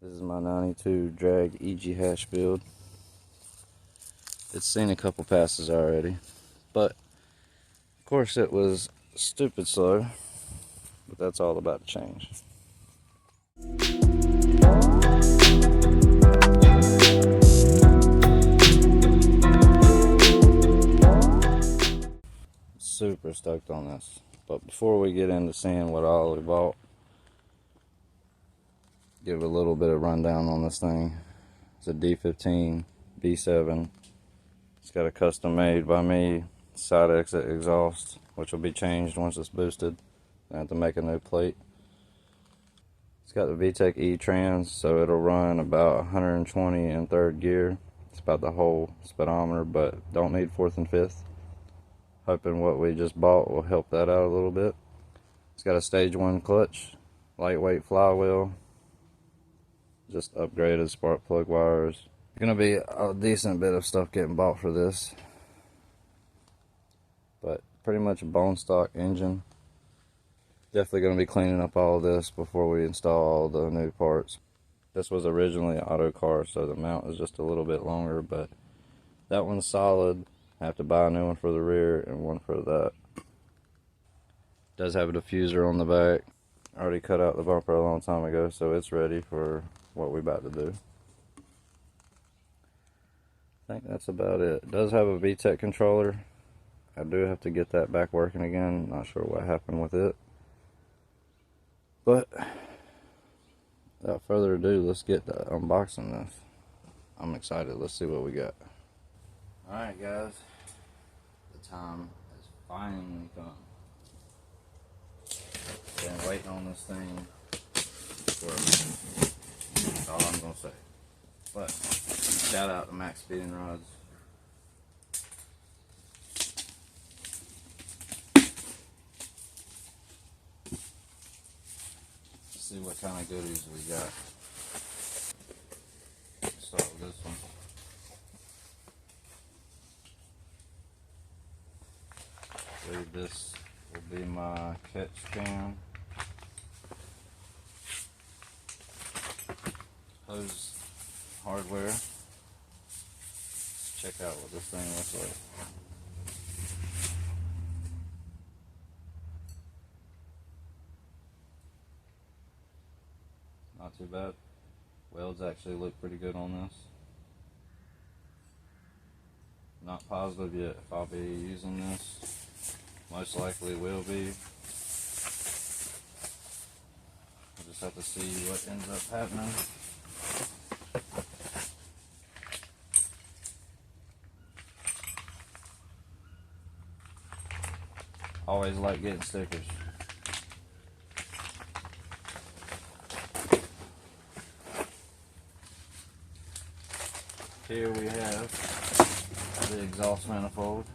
This is my 92 drag EG hash build. It's seen a couple passes already, but of course it was stupid slow, but that's all about to change. Super stoked on this. But before we get into seeing what all we bought, give a little bit of rundown on this thing. It's a D15 B7. It's got a custom made by me side exit exhaust, which will be changed once it's boosted. I have to make a new plate. It's got the VTEC E trans, so it'll run about 120 in third gear. It's about the whole speedometer, but don't need fourth and fifth. Hoping what we just bought will help that out a little bit. It's got a stage 1 clutch, lightweight flywheel, just upgraded spark plug wires. Gonna be a decent bit of stuff getting bought for this, but pretty much a bone stock engine. Definitely gonna be cleaning up all of this before we install all the new parts. This was originally an auto car, so the mount is just a little bit longer, but that one's solid. I have to buy a new one for the rear and one for that. Does have a diffuser on the back. I already cut out the bumper a long time ago, so it's ready for what we're about to do. I think that's about it. It does have a VTEC controller. I do have to get that back working again. Not sure what happened with it. But without further ado, let's get to unboxing this. I'm excited. Let's see what we got. Alright guys, the time has finally come. Been waiting on this thing for a minute. That's all I'm gonna say. But shout out to MAXPEEDINGRODS. Let's see what kind of goodies we got. Let's start with this one. I believe this will be my catch can. Hose hardware. Let's check out what this thing looks like. Not too bad. Welds actually look pretty good on this. Not positive yet if I'll be using this. Most likely will be. We'll just have to see what ends up happening. Always like getting stickers. Here we have the exhaust manifold.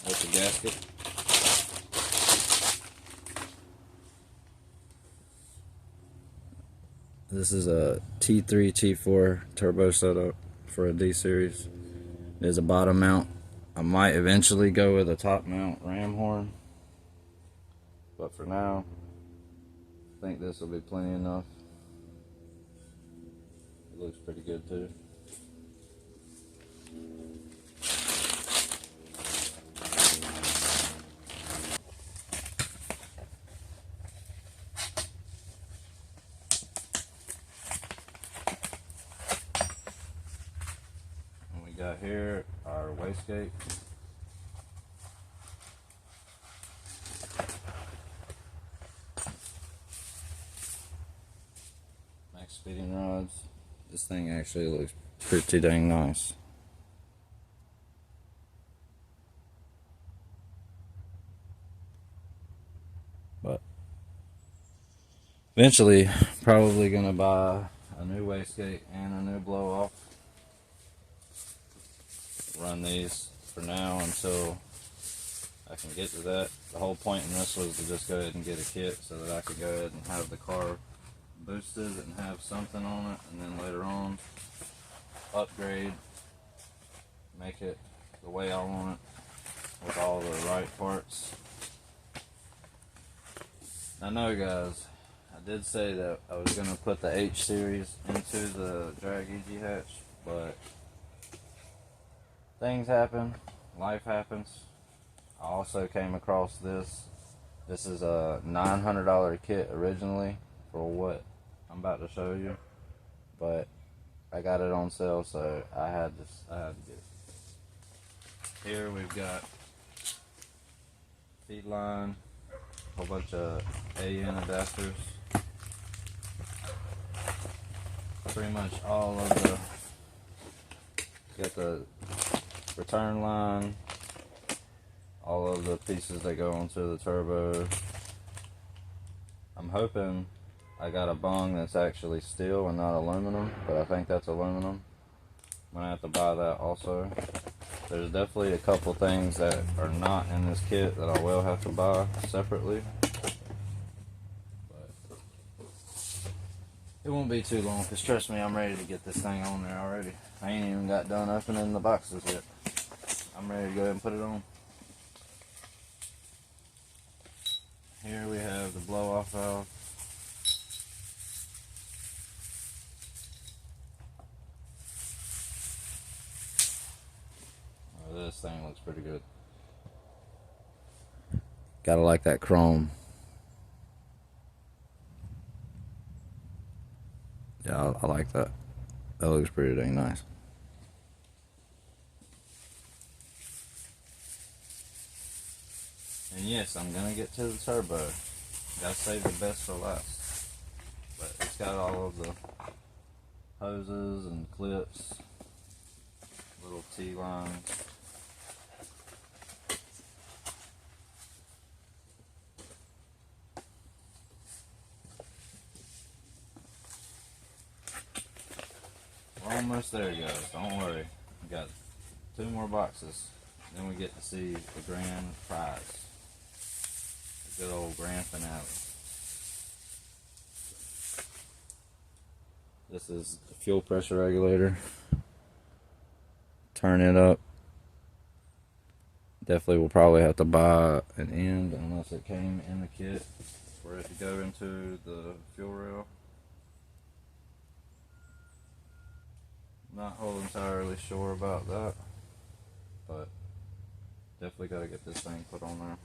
With the gasket. This is a T3 T4 turbo setup for a D series. There's a bottom mount. I might eventually go with a top mount ram horn, but for now I think this will be plenty enough. It looks pretty good too. Got here our wastegate. MAXPEEDINGRODS. This thing actually looks pretty dang nice. But eventually probably gonna buy a new wastegate and a new blow off. Run these for now until I can get to that. The whole point in this was to just go ahead and get a kit so that I could go ahead and have the car boosted and have something on it, and then later on upgrade, make it the way I want it with all the right parts. I know, guys, I did say that I was going to put the H series into the drag EG hatch, but things happen, life happens. I also came across this. This is a $900 kit originally for what I'm about to show you, but I got it on sale, so I had to get it. Here we've got feed line, a whole bunch of AN adapters, pretty much all of the, got the return line, all of the pieces that go onto the turbo. I'm hoping I got a bung that's actually steel and not aluminum, but I think that's aluminum. I'm gonna have to buy that also. There's definitely a couple things that are not in this kit that I will have to buy separately. But it won't be too long, because trust me, I'm ready to get this thing on there already. I ain't even got done opening the boxes yet. I'm ready to go ahead and put it on. Here we have the blow-off valve. Oh, this thing looks pretty good. Gotta like that chrome. Yeah, I like that. That looks pretty dang nice. And yes, I'm gonna get to the turbo. Gotta save the best for last. But it's got all of the hoses and clips, little T-lines. We're almost there, guys. Don't worry. We got 2 more boxes. Then we get to see the grand prize. The good old grand finale. This is the fuel pressure regulator. Turn it up. Definitely will probably have to buy an end unless it came in the kit for it to go into the fuel rail. Not whole entirely sure about that, but definitely got to get this thing put on there.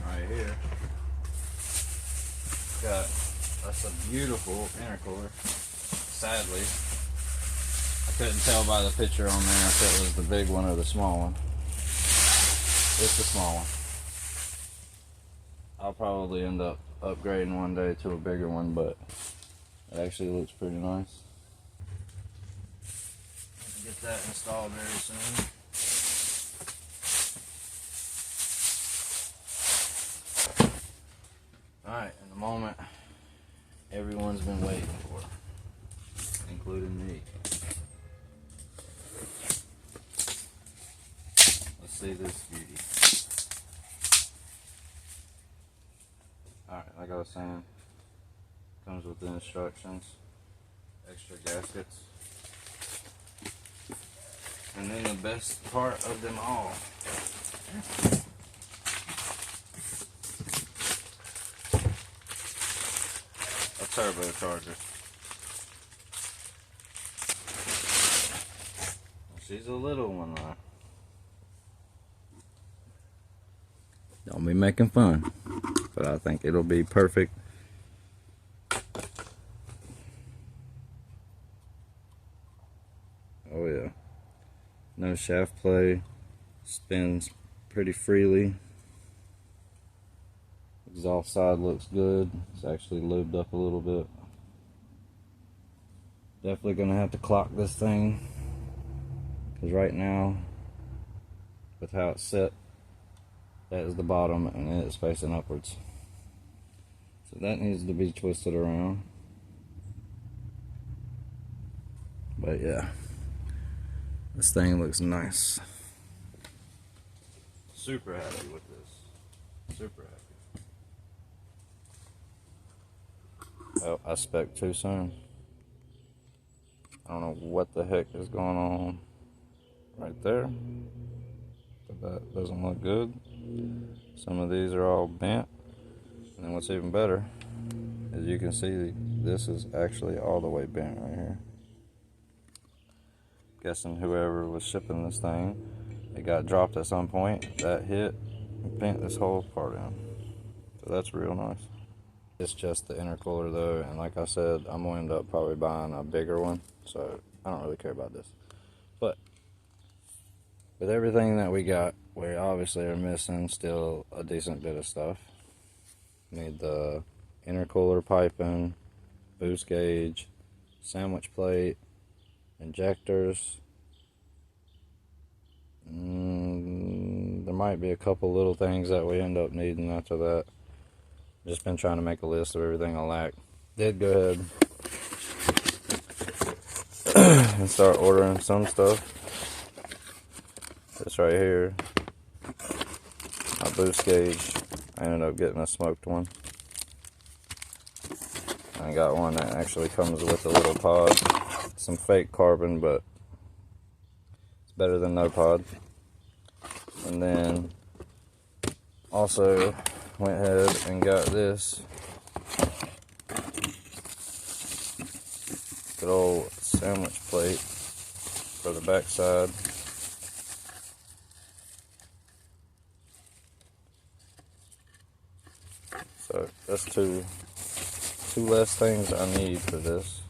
Right here, got us a beautiful intercooler. Sadly, I couldn't tell by the picture on there if it was the big one or the small one. It's the small one. I'll probably end up upgrading one day to a bigger one, but it actually looks pretty nice. Get that installed very soon. Alright, in the moment everyone's been waiting for, including me. Let's see this beauty. Alright, like I was saying, comes with the instructions, extra gaskets, and then the best part of them all, a turbocharger. She's a little one though. Don't be making fun, but I think it'll be perfect. Oh yeah, no shaft play, spins pretty freely. Exhaust side looks good. It's actually lubed up a little bit. Definitely gonna have to clock this thing, because right now, with how it's set, that is the bottom and it's facing upwards. So that needs to be twisted around. But yeah, this thing looks nice. Super happy with this. Super happy. Oh, I spec'd too soon. I don't know what the heck is going on right there, but that doesn't look good. Some of these are all bent, and then what's even better is you can see this is actually all the way bent right here. Guessing whoever was shipping this thing, it got dropped at some point, that hit and bent this whole part in. So that's real nice. It's just the intercooler though, and like I said, I'm gonna end up probably buying a bigger one, so I don't really care about this. But with everything that we got, we obviously are missing still a decent bit of stuff. Need the intercooler piping, boost gauge, sandwich plate, injectors. There might be a couple little things that we end up needing after that. Just been trying to make a list of everything I lack. Did go ahead and start ordering some stuff. This right here, my boost gauge. I ended up getting a smoked one. I got one that actually comes with a little pod. Some fake carbon, but it's better than no pod. And then also went ahead and got this good old sandwich plate for the back side. So that's two less things I need for this.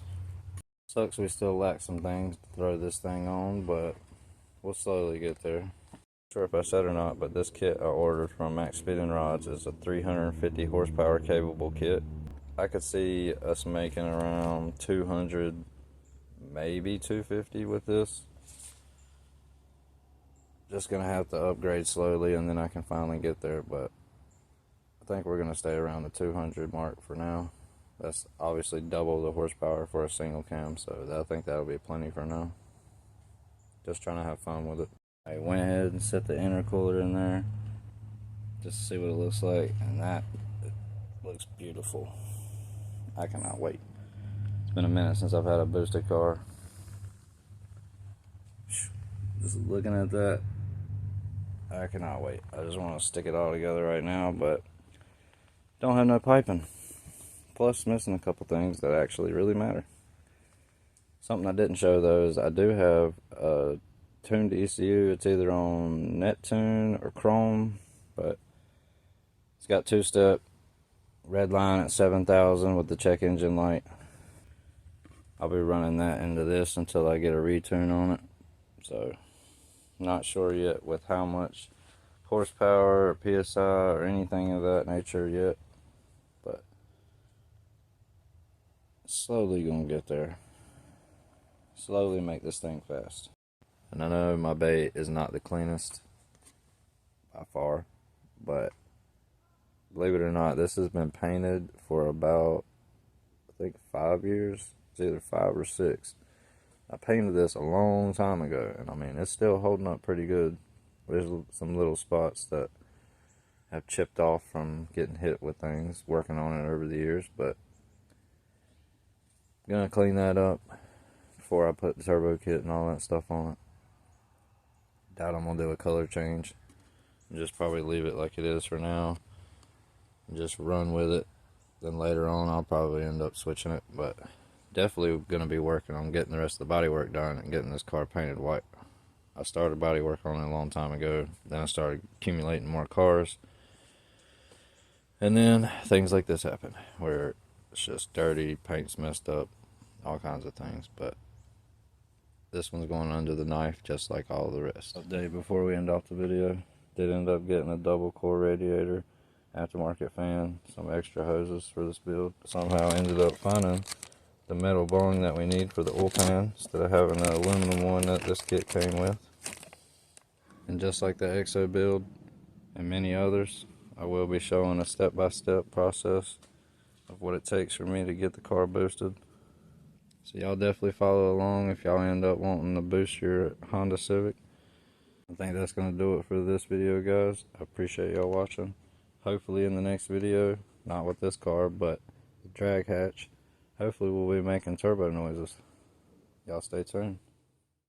Sucks we still lack some things to throw this thing on, but we'll slowly get there. Not sure if I said or not, but this kit I ordered from MAXPEEDINGRODS is a 350 horsepower capable kit. I could see us making around 200, maybe 250 with this. Just gonna have to upgrade slowly and then I can finally get there, but I think we're gonna stay around the 200 mark for now. That's obviously double the horsepower for a single cam, so I think that'll be plenty for now. Just trying to have fun with it. I went ahead and set the intercooler in there just to see what it looks like, and that looks beautiful. I cannot wait. It's been a minute since I've had a boosted car. Just looking at that, I cannot wait. I just want to stick it all together right now, but don't have no piping. Plus missing a couple things that actually really matter. Something I didn't show though is I do have a tuned ECU. It's either on NetTune or Chrome, but it's got two-step, red line at 7,000 with the check engine light. I'll be running that into this until I get a retune on it. So not sure yet with how much horsepower or PSI or anything of that nature yet, but slowly gonna get there. Slowly make this thing fast. And I know my bait is not the cleanest by far, but believe it or not, this has been painted for about, I think, 5 years. It's either 5 or 6. I painted this a long time ago, and I mean, it's still holding up pretty good. There's some little spots that have chipped off from getting hit with things, working on it over the years, but I'm gonna clean that up before I put the turbo kit and all that stuff on it. Doubt I'm gonna do a color change. Just probably leave it like it is for now and just run with it. Then later on I'll probably end up switching it, but definitely gonna be working on getting the rest of the body work done and getting this car painted white. I started body work on it a long time ago. Then I started accumulating more cars, and then things like this happen where it's just dirty, paint's messed up, all kinds of things. But this one's going under the knife just like all the rest. Update before we end off the video. Did end up getting a double core radiator, aftermarket fan, some extra hoses for this build. Somehow ended up finding the metal bung that we need for the oil pan instead of having the aluminum one that this kit came with. And just like the EXO build and many others, I will be showing a step-by-step process of what it takes for me to get the car boosted. So y'all definitely follow along if y'all end up wanting to boost your Honda Civic. I think that's going to do it for this video, guys. I appreciate y'all watching. Hopefully in the next video, not with this car, but the drag hatch, hopefully we'll be making turbo noises. y'all stay tuned.